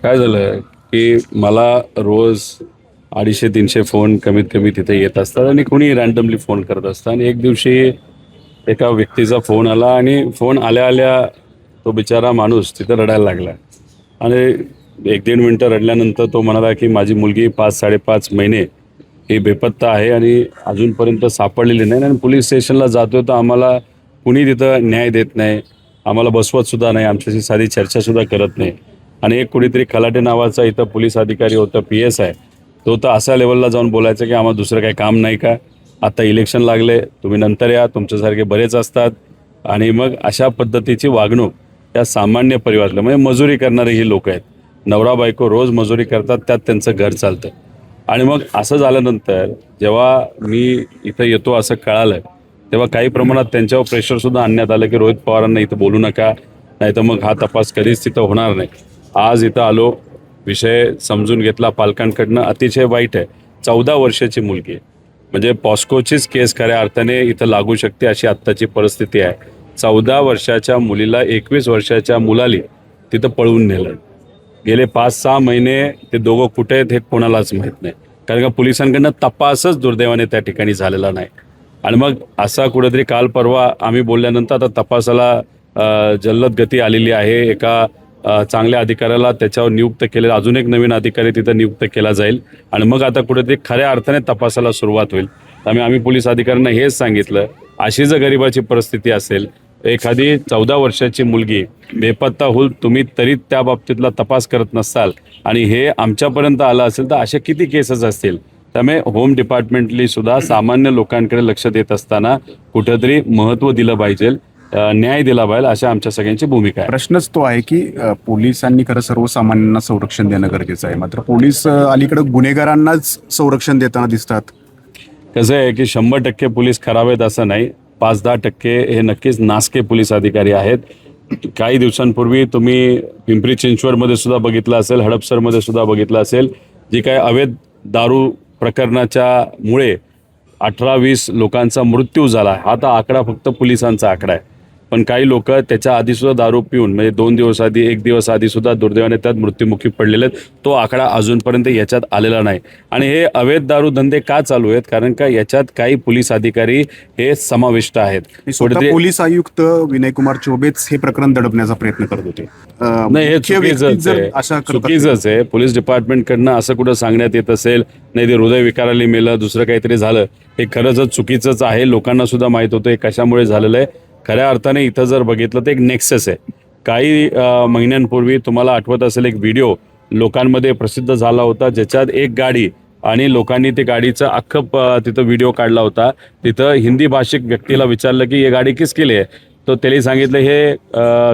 काय झालं की मला रोज 250-300 फोन कमीत कमी तिथे येत असतात आणि कोणी रॅन्डमली फोन करत असतात. आणि एक दिवशी एका व्यक्तीचा फोन आला आणि फोन आल्या आल्या तो बिचारा माणूस तिथं रडायला लागला. आणि 1-1.5 मिनटं रडल्यानंतर तो म्हणाला की माझी मुलगी 5-5.5 महिने ही बेपत्ता आहे आणि अजूनपर्यंत सापडलेली नाही आणि पोलीस स्टेशनला जातो तर आम्हाला कुणी तिथं न्याय देत नाही, आम्हाला बसवत सुद्धा नाही, आमच्याशी साधी चर्चासुद्धा करत नाही. आणि एक कुणीतरी खलाटे नावाचा इथं पोलीस अधिकारी होता, PSI, तो तर अशा लेवलला जाऊन बोलायचं की आम्हाला दुसरं काही काम नाही का, आता इलेक्शन लागले, तुम्ही नंतर या, तुमच्यासारखे बरेच असतात. आणि मग अशा पद्धतीची वागणूक या सामान्य परिवारातलं, म्हणजे मजुरी करणारे ही लोक आहेत, नवरा बायको रोज मजुरी करतात, त्यात त्यांचं घर चालतं. आणि मग असं झाल्यानंतर जेव्हा मी इथं येतो असं कळालं, तेव्हा काही प्रमाणात त्यांच्यावर प्रेशरसुद्धा आणण्यात आलं की रोहित पवारांना इथं बोलू नका, नाही तर मग हा तपास कधीच तिथं होणार नाही. आज इथं आलो, विषय समजून घेतला पालकांकडनं. अतिशय वाईट आहे. 14 वर्षाची मुलगी आहे, म्हणजे पॉस्कोचीच केस खऱ्या अर्थाने इथं लागू शकते अशी आत्ताची परिस्थिती आहे. 14 वर्षाच्या मुलीला 21 वर्षाच्या मुलाली तिथं पळवून नेलं. गेले 5-6 महिने ते दोघं कुठे आहेत हे कोणालाच माहीत नाही, कारण का पोलिसांकडनं तपासच दुर्दैवाने त्या ठिकाणी झालेला नाही. आणि मग असा कुठेतरी काल परवा आम्ही बोलल्यानंतर आता तपासाला जल्लद गती आलेली आहे. एका चांगल्या अधिकाऱ्याला त्याच्यावर नियुक्त केलेला अजून एक नवीन अधिकारी तिथं नियुक्त केला जाईल आणि मग आता कुठेतरी खऱ्या अर्थाने तपासाला सुरुवात होईल. त्यामुळे आम्ही पोलीस अधिकाऱ्यांना हेच सांगितलं, अशी जर गरिबाची परिस्थिती असेल, एखादी 14 वर्षाची मुलगी बेपत्ता होईल, तुम्ही तरी त्या बाबतीतला तपास करत नसाल आणि हे आमच्यापर्यंत आलं असेल तर अशा किती केसेस असतील. त्यामुळे होम डिपार्टमेंटली सुद्धा सामान्य लोकांकडे लक्ष देत असताना कुठंतरी महत्त्व दिलं पाहिजे, न्याय दिला पाहिजे, अशा आमच्या सगळ्यांची भूमिका आहे. प्रश्नच तो आहे की पोलिसांनी खरं सर्वसामान्यांना संरक्षण देणं गरजेचं आहे, मात्र पोलीस अलीकडे गुन्हेगारांनाच संरक्षण देताना दिसतात. कसं आहे की 100% पोलीस खराब आहेत असं नाही, 5-10% हे नक्कीच नासके पोलीस अधिकारी आहेत. काही दिवसांपूर्वी तुम्ही पिंपरी चिंचवडमध्ये सुद्धा बघितलं असेल, हडपसरमध्ये सुद्धा बघितलं असेल, जी काय अवैध दारू प्रकरणाच्या मुळे 18-20 लोकांचा मृत्यू झाला. हा तर आकडा फक्त पोलिसांचा आकडा आहे, पण काही लोक त्याच्या आधीसुद्धा दारू पिऊन, म्हणजे 2 दिवस आधी, 1 दिवस आधीसुद्धा दुर्दैवाने त्यात मृत्युमुखी पडलेले आहेत. तो आकडा अजूनपर्यंत याच्यात आलेला नाही. आणि हे अवैध दारू धंदे का चालू आहेत, कारण का याच्यात काही पोलीस अधिकारी हे समाविष्ट आहेत. स्वतः पोलीस आयुक्त विनयकुमार चौबेच हे प्रकरण दडपण्याचा प्रयत्न करत होते. नाही, हे मुख्य व्यक्ती चुकीचंच जर आहे, अशा करत चुकीचंच आहे. पोलीस डिपार्टमेंटकडनं असं कुठं सांगण्यात येत असेल, नाही ते हृदयविकाराने मेलं, दुसरं काहीतरी झालं, हे खरंच चुकीचंच आहे. लोकांना सुद्धा माहीत होतं हे कशामुळे झालेलं आहे. खऱ्या अर्थाने इथं जर बघितलं तर एक नेक्सस आहे. काही महिन्यांपूर्वी तुम्हाला आठवत असेल, एक व्हिडिओ लोकांमध्ये प्रसिद्ध झाला होता, ज्याच्यात एक गाडी आणि लोकांनी ते गाडीचं अख्खं तिथं व्हिडिओ काढला होता. तिथं हिंदी भाषिक व्यक्तीला विचारलं की ये गाडी किसके लिए है, तो त्याला सांगितलं हे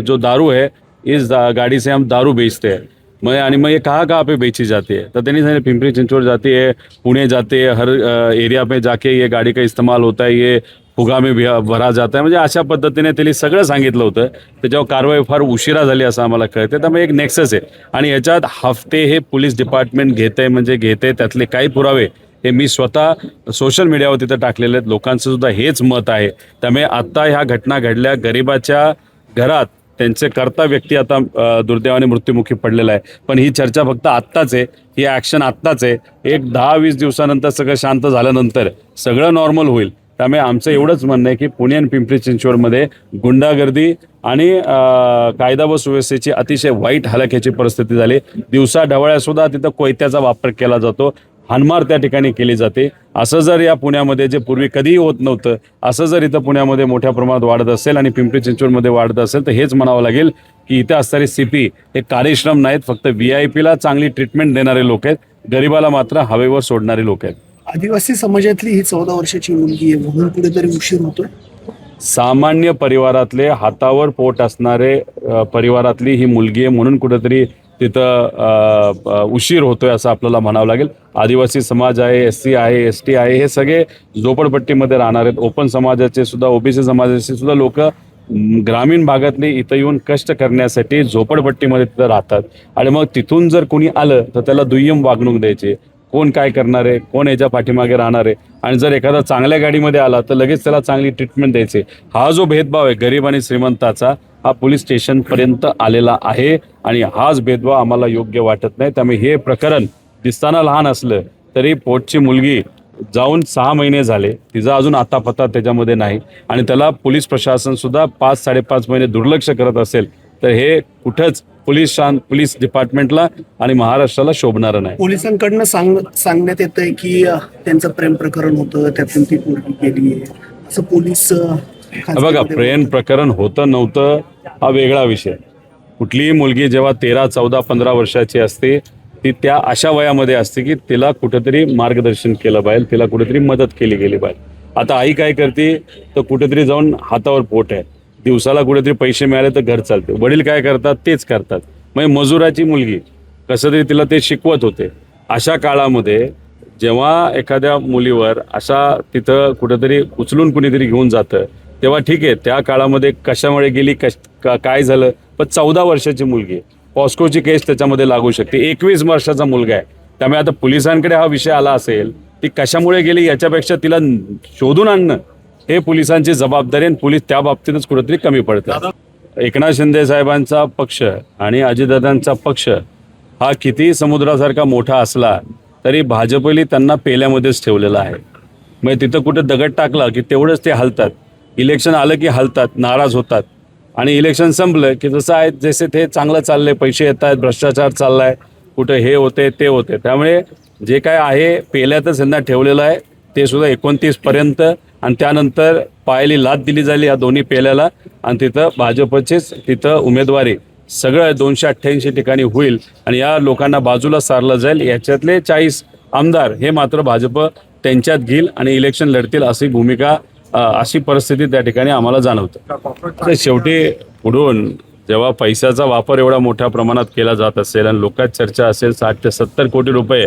जो दारू है इस गाड़ी से हम दारू बेचते हैं. मग ये कहाँ पे बेची जाती है, तो त्यांनी सांगितलं पिंपरी चिंचवड जाती है, पुणे जाती है, हर एरिया पे जाके ये गाड़ी का इस्तेमाल होता है, ये फुगा में भरा जाता है. म्हणजे अशा पद्धतीने त्यांनी सगळं सांगितलं होतं. त्याच्यावर कारवाई फार उशिरा झाली असं आम्हाला कळते. त्यामुळे एक नेक्सस आहे आणि याच्यात हफ्ते हे पोलीस डिपार्टमेंट घेते, म्हणजे घेते. त्यातले काही पुरावे हे मी स्वतः सोशल मीडियावर तिथं टाकलेले आहेत. लोकांचं सुद्धा हेच मत आहे. त्यामुळे आत्ता ह्या घटना घडल्या, गरिबाच्या घरात त्यांचे कर्ता व्यक्ती आता दुर्दैवाने मृत्युमुखी पडलेला आहे. पण ही चर्चा फक्त आत्ताच आहे, ही ॲक्शन आत्ताच आहे. एक 10-20 दिवसानंतर सगळं शांत झाल्यानंतर सगळं नॉर्मल होईल. त्यामुळे आमचं एवढंच म्हणणं आहे की पुणे आणि पिंपरी चिंचवडमध्ये गुंडागर्दी आणि कायदा व सुव्यवस्थेची अतिशय वाईट हलाखीची परिस्थिती झाली. दिवसा ढवळ्यासुद्धा तिथं कोयत्याचा वापर केला जातो, हाणमार त्या ठिकाणी केली जाते. असं जर या पुण्यामध्ये, जे पूर्वी कधीही होत नव्हतं, असं जर इथं पुण्यामध्ये मोठ्या प्रमाणात वाढत असेल आणि पिंपरी चिंचवडमध्ये वाढत असेल, तर हेच म्हणावं लागेल की इथं असणारे CP हे कार्यश्रम नाहीत, फक्त VIP ला चांगली ट्रीटमेंट देणारे लोक आहेत, गरिबाला मात्र हवेवर सोडणारे लोक आहेत. आदिवासी समाजातली ही 14 वर्षाची मुलगी आहे म्हणून कुठेतरी उशीर होतोय. सामान्य परिवारातले, हातावर पोट असणारे परिवारातली ही मुलगी आहे म्हणून कुठेतरी तिथं उशीर होतोय असं आपल्याला म्हणावं लागेल. आदिवासी समाज आहे, SC आहे, ST आहे, हे सगळे झोपडपट्टीमध्ये राहणार आहेत. ओपन समाजाचे सुद्धा, OBC समाजाचे सुद्धा लोक ग्रामीण भागातले इथं येऊन कष्ट करण्यासाठी झोपडपट्टीमध्ये तिथं राहतात. आणि मग तिथून जर कोणी आलं तर त्याला दुय्यम वागणूक द्यायची. कोण काय करणार आहे, कोण याच्या पाठीमागे राहणार आहे. आणि जर एखादा चांगल्या गाडीमध्ये आला तर लगेच त्याला चांगली ट्रीटमेंट द्यायची. हा जो भेदभाव आहे गरीब आणि श्रीमंताचा, हा पोलीस स्टेशनपर्यंत आलेला आहे आणि हाच भेदभाव आम्हाला योग्य वाटत नाही. त्यामुळे हे प्रकरण दिसताना लहान असलं तरी पोटची मुलगी जाऊन 6 महिने झाले, तिचा अजून आतापत्ता त्याच्यामध्ये नाही आणि त्याला पोलीस प्रशासन सुद्धा 5-5.5 महिने दुर्लक्ष करत असेल तर हे कुठंच पोलीस डिपार्टमेंटला आणि महाराष्ट्राला शोभणारं नाही. पोलिसांकडनं सांगण्यात येतंय की त्यांचं प्रेम प्रकरण होतं, त्यातून ती पोरगी गेली आहे असं पोलीस बघा, प्रेम प्रकरण होतं नव्हतं हा वेगळा विषय. कुठलीही मुलगी जेव्हा 13, 14, 15 वर्षाची असते ती त्या अशा वयामध्ये असते की तिला कुठेतरी मार्गदर्शन केलं पाहिजे, तिला कुठेतरी मदत केली गेली पाहिजे. आता आई काय करते तर कुठेतरी जाऊन हातावर पोट आहे, दिवसाला कुठेतरी पैसे मिळाले तर घर चालते. वडील काय करतात तेच करतात. मग मजुराची मुलगी कसं तरी तिला ते शिकवत होते. अशा काळामध्ये जेव्हा एखाद्या मुलीवर अशा तिथं कुठेतरी उचलून कुणीतरी घेऊन जातं तेव्हा ठीक आहे, त्या काळामध्ये कशामुळे गेली काय झालं, पण 14 वर्षाची मुलगी, पॉस्कोची केस त्याच्यामध्ये लागू शकते. 21 वर्षाचा मुलगा आहे. त्यामुळे आता पोलिसांकडे हा विषय आला असेल ती कशामुळे गेली याच्यापेक्षा तिला शोधून आणणं हे पोलिसांची जबाबदारी आणि पोलीस त्या बाबतीतच कुठेतरी कमी पडतात. एकनाथ शिंदे साहेबांचा पक्ष आणि अजितदादांचा पक्ष हा किती समुद्रासारखा मोठा असला तरी भाजपने त्यांना पेल्यामध्येच ठेवलेला आहे. मग तिथं कुठं दगड टाकला की तेवढंच ते हलतात. इलेक्शन आलं की हलतात, नाराज होतात आणि इलेक्शन संपलं की जसं आहे जसे ते चांगलं चाललंय, पैसे येत आहेत, भ्रष्टाचार चाललाय, कुठं हे होते ते होते. त्यामुळे जे काय आहे पेल्यातच यांना ठेवलेलं आहे ते सुद्धा 29 पर्यंत आणि त्यानंतर पायाली लाथ दिली झाली या दोन्ही पेल्याला आणि तिथं भाजपचेच तिथं उमेदवारी सगळं 288 ठिकाणी होईल आणि या लोकांना बाजूला सारलं जाईल. याच्यातले 40 आमदार हे मात्र भाजप त्यांच्यात घेईल आणि इलेक्शन लढतील अशी भूमिका अशी परिस्थिती त्या ठिकाणी आम्हाला जाणवतं. शेवटी पुढून जेव्हा पैशाचा वापर एवढा मोठ्या प्रमाणात केला जात असेल आणि लोकात चर्चा असेल 60 ते 70 कोटी रुपये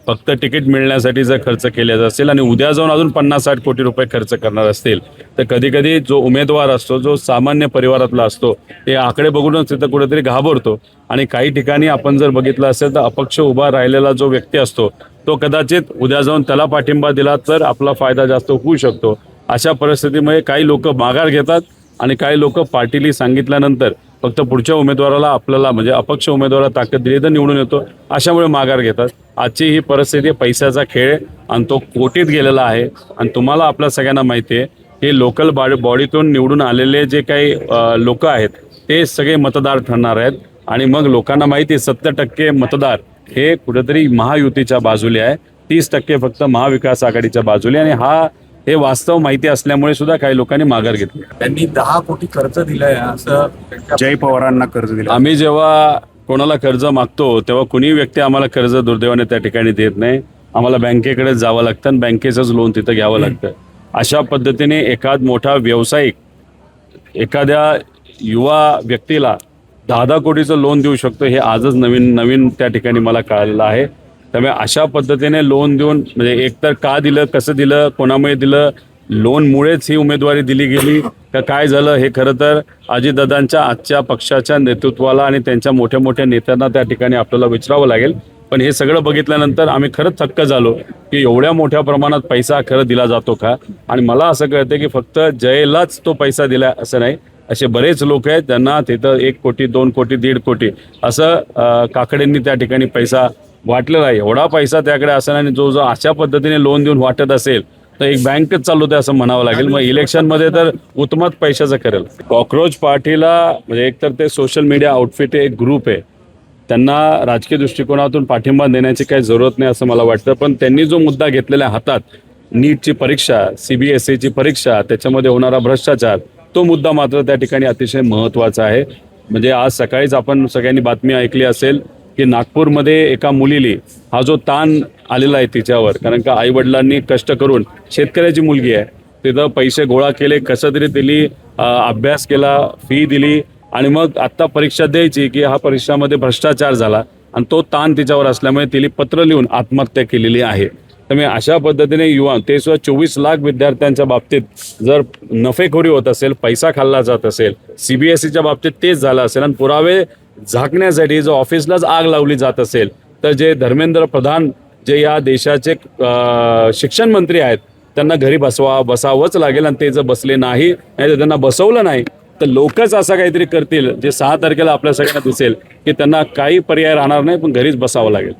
फक्त तिकीट मिळण्यासाठी जर खर्च केले असेल आणि उद्या जाऊन अजून 50-60 कोटी रुपये खर्च करणार असतील तर कधी कधी जो उमेदवार असतो, जो सामान्य परिवारातला असतो, ते आकडे बघूनच तिथं कुठेतरी घाबरतो. आणि काही ठिकाणी आपण जर बघितलं असेल तर अपक्ष उभा राहिलेला जो व्यक्ती असतो तो कदाचित उद्या जाऊन त्याला पाठिंबा दिला तर आपला फायदा जास्त होऊ शकतो. अशा परिस्थितीमुळे काही लोक माघार घेतात आणि काही लोक पार्टीली सांगितल्यानंतर फक्त पुढच्या उमेदवाराला आपल्याला म्हणजे अपक्ष उमेदवाराला ताकद दिली तर निवडून येतो अशामुळे माघार घेतात. आजची ही परिस्थिती पैशाचा खेळ आणि तो कोटीत गेलेला आहे. आणि तुम्हाला आपल्या सगळ्यांना माहिती आहे की लोकल बॉडीतून निवडून आलेले जे काही लोक आहेत ते सगळे मतदार ठरणार आहेत आणि मग लोकांना माहिती आहे 70% मतदार हे कुठेतरी महायुतीच्या बाजूले आहे, 30% फक्त महाविकास आघाडीच्या बाजूले आणि हे वास्तव माहिती असल्यामुळे सुद्धा काही लोकांनी माघार घेतली. त्यांनी 10 कोटी कर्ज दिलंय असं जय पवारांना कर्ज दिलं. आम्ही जेव्हा कोणाला कर्ज मागतो तेव्हा कुणी व्यक्ती आम्हाला कर्ज दुर्दैवाने त्या ठिकाणी देत नाही. आम्हाला बँकेकडे जावं लागतं आणि बँकेचंच लोन तिथं घ्यावं लागतं. अशा पद्धतीने एखाद मोठा व्यावसायिक एखाद्या युवा व्यक्तीला 10 कोटीचं लोन देऊ शकतो हे आजच नवीन त्या ठिकाणी मला कळालेलं आहे. त्यामुळे अशा पद्धतीने लोन देऊन म्हणजे एकतर का दिलं, कसं दिलं, कोणामुळे दिलं, लोनमुळेच ही उमेदवारी दिली गेली का काय झालं, हे खरं तर अजितदादांच्या आजच्या पक्षाच्या नेतृत्वाला आणि त्यांच्या मोठ्या मोठ्या नेत्यांना त्या ठिकाणी आपल्याला विचारावं लागेल. पण हे सगळं बघितल्यानंतर आम्ही खरंच थक्क झालो की एवढ्या मोठ्या प्रमाणात पैसा खरं दिला जातो का. आणि मला असं कळतं की फक्त जयलाच तो पैसा दिला असं नाही, असे बरेच लोक आहेत ज्यांना तिथं 1 कोटी 2 कोटी 1.5 कोटी असं काकडेंनी त्या ठिकाणी पैसा वाटलेला आहे. एवढा पैसा त्याकडे असेल आणि जो अशा पद्धतीने लोन देऊन वाटत असेल तर एक बँकच चालवते असं म्हणावं लागेल. मग इलेक्शनमध्ये तर उत्तमच पैशाचं करेल. कॉकरोच पार्टीला म्हणजे एकतर ते सोशल मीडिया आउटफिट एक ग्रुप आहे, त्यांना राजकीय दृष्टिकोनातून पाठिंबा देण्याची काही जरूरत नाही असं मला वाटतं. पण त्यांनी जो मुद्दा घेतलेला हातात, नीटची परीक्षा, CBSEची परीक्षा, त्याच्यामध्ये होणारा भ्रष्टाचार, तो मुद्दा मात्र त्या ठिकाणी अतिशय महत्त्वाचा आहे. म्हणजे आज सकाळीच आपण सगळ्यांनी बातमी ऐकली असेल की नागपूरमध्ये एका मुलीली हा जो ताण आलेला आहे तिच्यावर, कारण का आईवडिलांनी कष्ट करून, शेतकऱ्याची मुलगी आहे, तिथं पैसे गोळा केले, कसं तरी तिने अभ्यास केला, फी दिली आणि मग आत्ता परीक्षा द्यायची की हा परीक्षामध्ये भ्रष्टाचार झाला आणि तो ताण तिच्यावर असल्यामुळे तिने पत्र लिहून आत्महत्या केलेली आहे. त्यामुळे अशा पद्धतीने युवा ते सुद्धा 24 लाख विद्यार्थ्यांच्या बाबतीत जर नफेखोरी होत असेल, पैसा खाल्ला जात असेल, CBSEच्या बाबतीत तेच झालं असेल आणि पुरावे झाकण्यासाठी जो ऑफिसलाच आग लावली जात असेल तर जे धर्मेंद्र प्रधान जे या देशाचे शिक्षण मंत्री आहेत त्यांना घरी बसावंच लागेल. आणि ते जर बसले नाही तर त्यांना बसवलं नाही तर लोकच असं काहीतरी करतील जे 6 तारखेला आपल्या सगळ्यांना दिसेल की त्यांना काही पर्याय राहणार नाही, पण घरीच बसावं लागेल.